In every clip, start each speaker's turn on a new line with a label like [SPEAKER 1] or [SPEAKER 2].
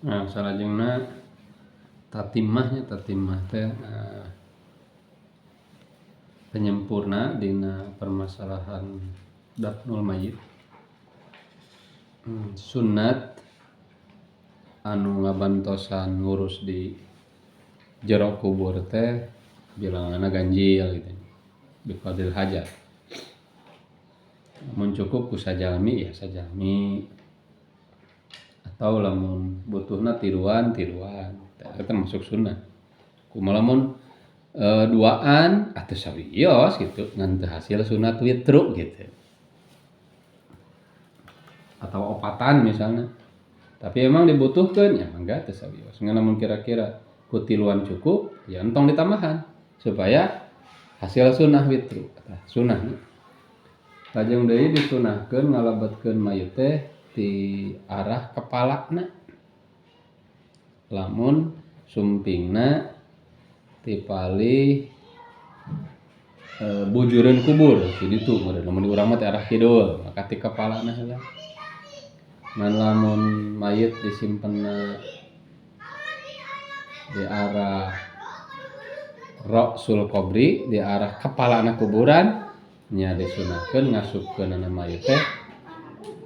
[SPEAKER 1] Nah salajengna tatimah teh penyempurna dina permasalahan dafnul mayit. Sunnat anu ngabantosan ngurus di jero kubur teh bilanganna ganjil gitu biqadril hajat. Mun cukup ku sajalmi ya sajalmi, atau lamun butuhna tiluan eta masuk sunnah. Kumaha lamun duaan atuh sawios gitu ngan teu hasil sunat witru gitu. Atau opatan misalnya. Tapi emang dibutuhkeun ya mangga teu sawios. Ngan lamun kira-kira ku tiluan cukup ya entong ditambahan supaya hasil sunnah witru. Sunnah lajeng deui disunahkeun ngalebetkeun mayit teh ti arah kepalana. Lamun sumpingna ti palih bujureun kubur di ditu meureun. Lamun urang mah ti arah kidul maka ti kepalana heula. Ngan lamun mayit disimpenna di arah ra'sul qabri di arah kepalana kuburan nya disunahkeun ngasupkeunana mayit teh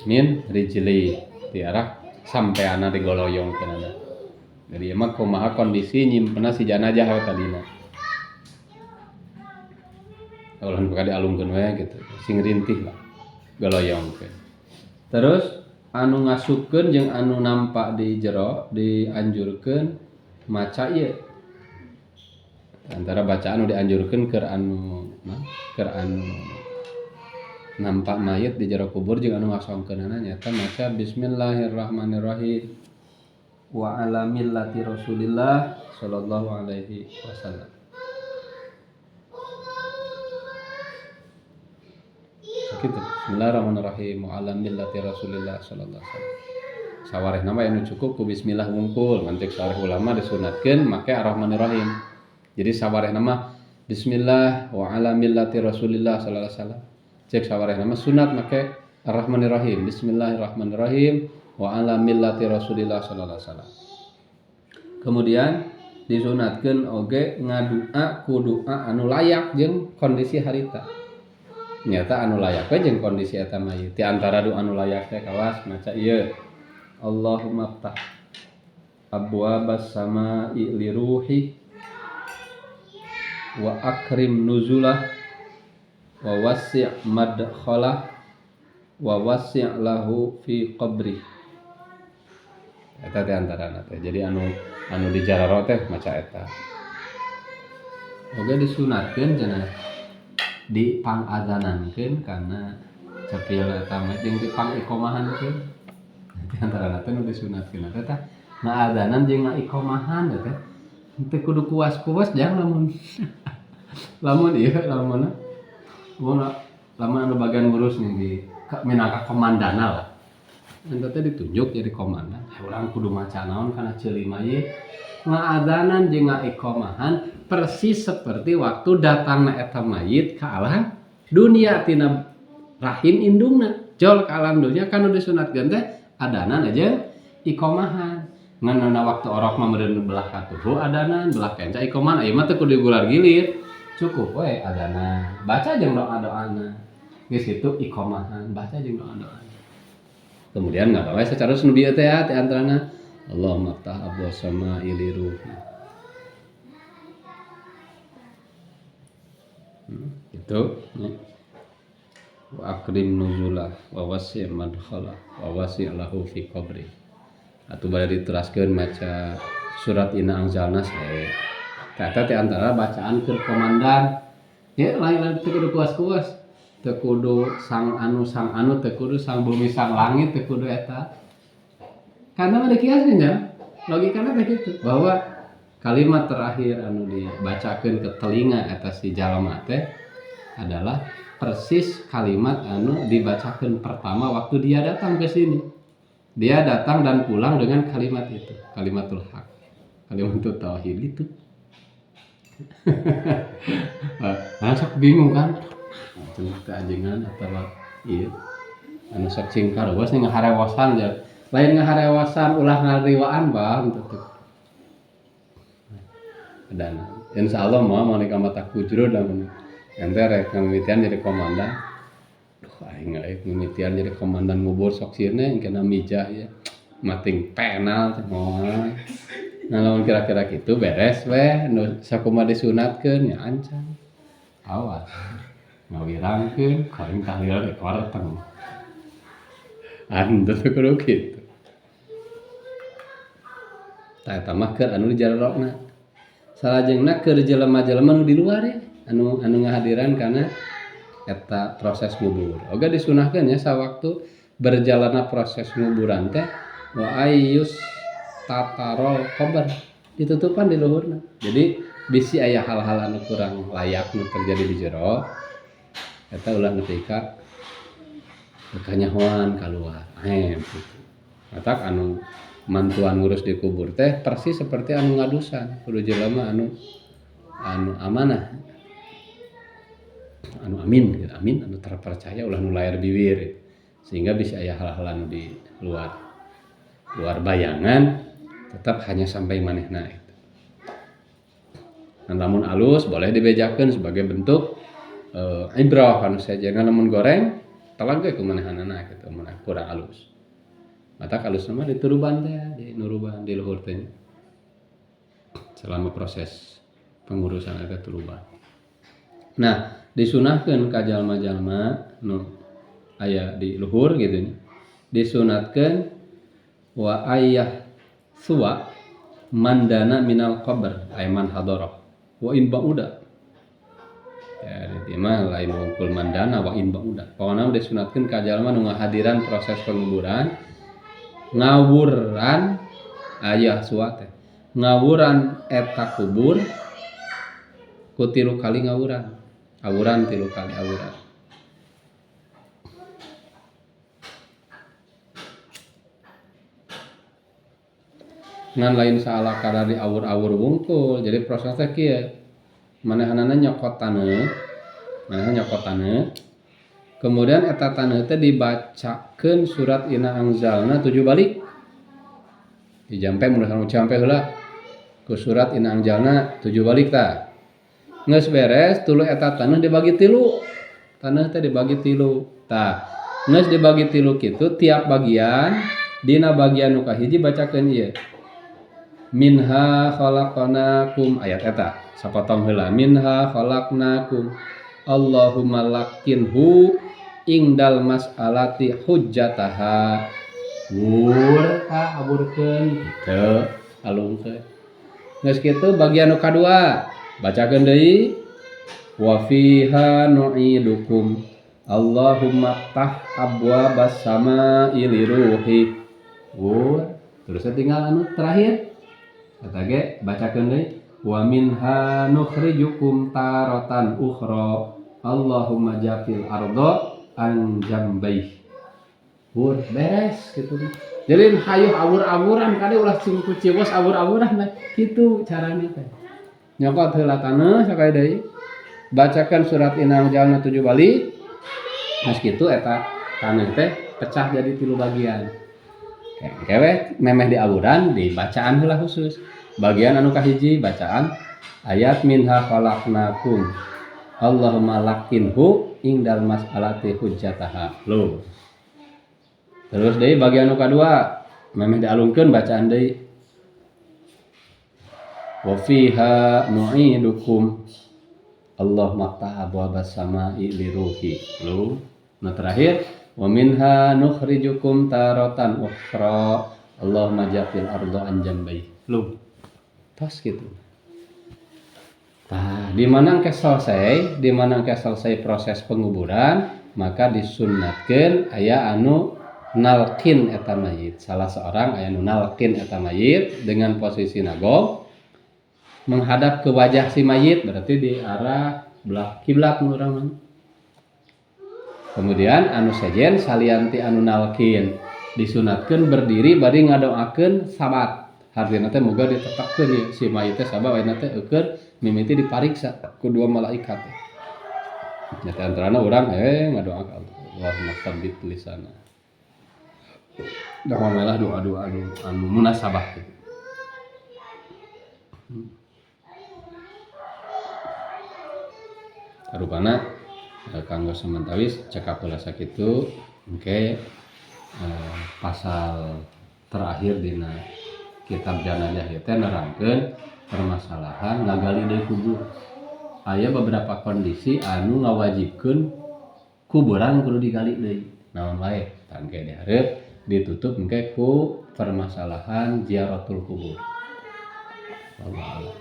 [SPEAKER 1] min rijli di arah sampeana digoloyongkeunana. Jadi emang kumaha kondisi nyimpenna si jenazah we tadina. Ulah buka dialungkeun we gitu. Sing rintih lah goloyongkeun. Terus anu ngasupkeun jeung anu nampak di jero dianjurkeun maca ieu. Antara bacaan anu dianjurkeun keur anu nampak mayit di jero kubur jeung anu ngasongkeunana nyaeta maca bismillahirrahmanirrahim wa ala millati Rasulillah sallallahu alaihi wasallam. Sakitu. Bismillahirrahmanirrahim wa ala millati Rasulillah sallallahu alaihi wasallam. Sawarehna mah anu cukup ku bismillah wungkul, ngan cek sawareh ulama disunatkeun make ar-rahmanirrahim. Jadi sawarehna mah bismillah wa ala millati Rasulillah sallallahu alaihi wasallam. Cek sawarehna mah sunat make ar-rahmanirrahim. Bismillahirrahmanirrahim wa ala millati Rasulillah sallallahu alaihi wasallam. Kemudian disunatkeun oge ngadua ku doa anu layak jeung kondisi harita. Nyata anu layak we jeung kondisi eta mayit. Ti antara doa anu layak teh kawas maca ieu. Allahumma ftah abwaabas samaa'i li ruhi wa akrim nuzulah wa wassi' madkhalah wa wassi' lahu fi qabri. Eta teh antarana teh. Jadi anu di jararo teh maca eta. Oge disunatkeun cenah dipangadzanankeun kana cepil eta mah jeung dipangikomahankeun. Di antarana teh nu disunatkeun eta ngaadzanan jeung ngaiqomahan teh. Teu kudu kuas-kuas jang lamun lamun anu bagian ngurus nih di minangka komandana lah. Eta teh ditunjuk jadi komandan. Urang kudu maca naon kana ceuli mayit. Ngaadzanan jeung ngaiqomahan persis seperti waktu datangna eta mayit ka alam dunia tina rahim indungna. Jol ka alam dunia kan disunatkeun teh adanan aja iqomahan. Ngan waktu orok mah meureun belah katuhu adanan, belah kenca iqomahan. Ieu mah teu kudu digular gilir. Cukup we adanan. Baca jeung doa-doana. Geus kitu iqomahan, baca jeung doa-doana. Kemudian ngabawe secara sunuh bieu teh ti antarana Allahumma ftah abwaabas samaa'i li ruhi. Itu wa akrim nuzulah wa wassi' madkhalah wa wassi' lahu fi qabri. Atuh bade diteraskeun maca surat Inna Anzalna sae. Kata ti antara bacaan keur komandan. Ye lain teu kudu kuas-kuas. Teu kudu sang anu teu kudu sang bumi sang langit teu kudu eta. Karena ada kiasnya nya. Logikana teh kitu bahwa kalimat terakhir anu dibacakeun ke telinga eta si jalma teh adalah persis kalimat anu dibacakeun pertama waktu dia datang ke sini. Dia datang dan pulang dengan kalimat itu, kalimatul haq, kalimatul tauhid itu. Sok bingung kan? Cenah teh ajengan atawa ieu anu sok cingkar bos ning ngaharewosan lain ngaharewasan ulah ngariwaan bang gitu. Dan insya Allah mau nikah mata kujro dan ente rek ngamimitian jadi komandan. Duh aing ngamimitian jadi komandan ngubur sok sieuna kena mijah ya. Mating penal teh moal. Nah lamun kira-kira kitu beres weh nu sakumaha disunatkeun nya ancan. Awas. Ngawirangkeun karing tahlil ekor teng. Anu teh kudu kitu. Tah eta mah keur anu dijarokna. Salajengna keur jelema-jelema nu di luar ya anu ngahadiran kana eta proses ngubur. Oga disunahkeun ya sawaktu berjalanna proses nguburan teh wa ayyus tatarol qabr ditutupan di luhurna. Jadi bisi aya hal-hal anu kurang layak nu terjadi di jero eta ulah nepi ka kanyahoan kaluar. Gitu. Matak anu mantuan ngurus di kubur teh persis seperti anu ngadusan kudu jelema anu amanah anu amin anu terpercaya ulah nu layar bibir sehingga bisa aya hal-hal anu di luar bayangan tetap hanya sampai manehna itu. Nah, lamun alus boleh dibejakeun sebagai bentuk ibrah kana saja lamun goreng telag ge kumanehanana gitu mun kurang alus. Mata kalus nama di turuban teh di nuruban di luhur teh selama proses pengurusan eta turuban. Nah, disunahkeun ka jalma-jalma nu aya di luhur gitu disunatkeun wa ayyah suwa mandana minal qabr ayman hadarah wa in ba'uda. Ya, di mah lain wungkul mandana wa in ba'uda. Pokona disunatkeun ka jalma nu ngahadiran proses penguburan ngawuran ayah suat ngawuran eta kubur ku 3 kali ngawuran 3 kali awuran. Ngan lain salah kadari awur-awur wungkul jadi prosesnya kieu manehanana nyokot taneuh kemudian eta taneuh teh dibacakeun surat Inna Anzalna 7 balik. Dijampe mun jampe heula ku surat Inna Anzalna 7 balik tah. Geus beres tuluy eta taneuh dibagi 3. Taneuh teh dibagi 3. Tah, geus dibagi 3 kitu tiap bagian dina bagian nu kahiji bacakeun ieu. Minha khalaqnakum ayat eta sapotong heula minha khalaqnakum Allahumma lakinhu ingdal mas'alati hujjataha aburkeun kitu alungkeun geus kitu bagian nu kadua bacakeun deui wa fiha nu'idukum Allahumma tah abwabas samaa'i liruhi terus tinggal anu terakhir eta ge bacakeun deui wa minha nukhrijukum taratan ukhra Allahumma jafil ardo an jambaih. Beres gitu. Jadi hayuh awur-awuran kade ulah singku ciwos awur-awuran nah kitu carana teh. Nyokot heula taneuh sakali deui. Bacakan surat Inna Anzalna 7 balik. Mas kitu eta taneuh teh pecah jadi 3 bagian. Kewe memeh di awuran di bacaan heula khusus. Bagian anu kahiji bacaan ayat minha khalaqnakum Allahumma lakinhu ingdal mas'alati hujjataha. Terus deui bagian anu kadua memeh dialungkeun bacaan deui. Wa fiha nu'idukum Allahumma ta'abwabas samaa'i liruhi. Nah terakhir wa minha nukhrijukum taratan ukhra Allahumma jafil ardo an jambai. Tos gitu. Nah, di mana engke selesai proses penguburan, maka disunnatkeun aya anu nalkin eta mayit. Salah seorang aya anu nalkin eta mayit dengan posisi nagong menghadap ke wajah si mayit, berarti di arah belah kiblat mun urang mah. Kemudian anu sejen salianti anu nalkin disunatkeun berdiri bari ngadoakeun sabat. Hartina teh moga ditetapkeun ya si mayit teh sabab ayeuna teh eukeun mimiti dipariksa ku 2 malaikat. Nya teh antarana urang ngadoa ka Allah. Allahumma tsabbit lisana. Dahamelah doa-doa anu munasabah gitu. Karupana kanggo samantawis cekap heula sakitu engke pasal terakhir dina kitab Janazah teh nerangkeun permasalahan ngagali deui kubur. Aya beberapa kondisi anu ngawajibkeun kuburan kudu digali deui. Naon wae? Tangke dihareup ditutup engke ku permasalahan ziaratul kubur. Wallahu a'lam.